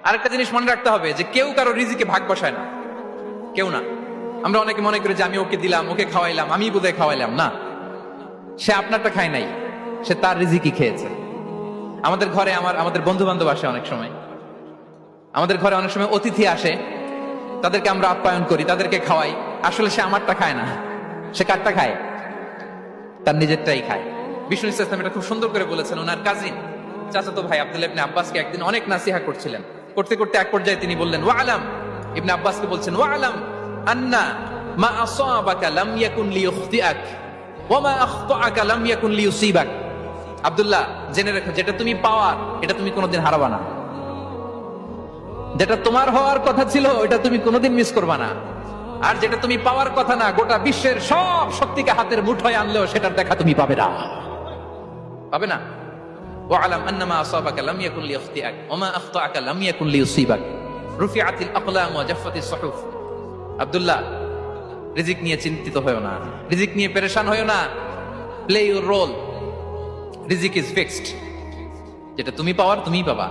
আরেকটা জিনিস মনে রাখতে হবে যে কেউ কারো রিজিকে ভাগ বসায় না, কেউ না। আমরা অনেকে মনে করি যে আমি ওকে দিলাম, ওকে খাওয়াইলাম, আমি বোধহয় খাওয়াইলাম। না, সে আপনারটা খায় নাই, সে তার রিজিকই খেয়েছে। আমাদের ঘরে আমাদের বন্ধু বান্ধব আসে অনেক সময়, আমাদের ঘরে অনেক সময় অতিথি আসে, তাদেরকে আমরা আপ্যায়ন করি, তাদেরকে খাওয়াই। আসলে সে আমারটা খায় না, সে কারটা খায়? তার নিজেরটাই খায়। বিষ্ণু ইসলাম এটা খুব সুন্দর করে বলেছেন। ওনার কাজিন চাচাতো ভাই আব্দুল্লাহ ইবনে আব্বাসকে একদিন অনেক নাসিহা করছিলেন। করতে করতে এক পর্যায়ে তিনি বললেন, ওয়া আলাম, ইবনে আব্বাসকে বলছেন, ওয়া আলাম আন্না মা আসাবাকা লাম ইয়াকুন লিইখতিআক ওয়া মা আখতাআকা লাম ইয়াকুন লিইউসিবাক। আব্দুল্লাহ, জেনে রাখো, যেটা তুমি পাওয়ার এটা তুমি কোনোদিন হারাবা না। যেটা তোমার হওয়ার কথা ছিল ওটা তুমি কোনোদিন মিস করবা না। আর যেটা তুমি পাওয়ার কথা না, গোটা বিশ্বের সব শক্তিকে হাতের মুঠোয় আনলেও সেটার দেখা তুমি পাবে না, পাবে না। ওয়ালাম আন্নামা আসাবাকা লাম ইয়াকুন লিইখতিআক ওয়া মা আখতাআকা লাম ইয়াকুন লিইউসিবাক রুফিআতিল আকলাম ওয়া জাফফাতিস সুহুফ। আব্দুল্লাহ, রিজিক নিয়ে চিন্তিত হয়ো না, রিজিক নিয়ে পেরেশান হয়ো না। প্লে ইউর রোল, রিজিক ইজ ফিক্সড। যেটা তুমি পাওয়ার তুমিই পাবা।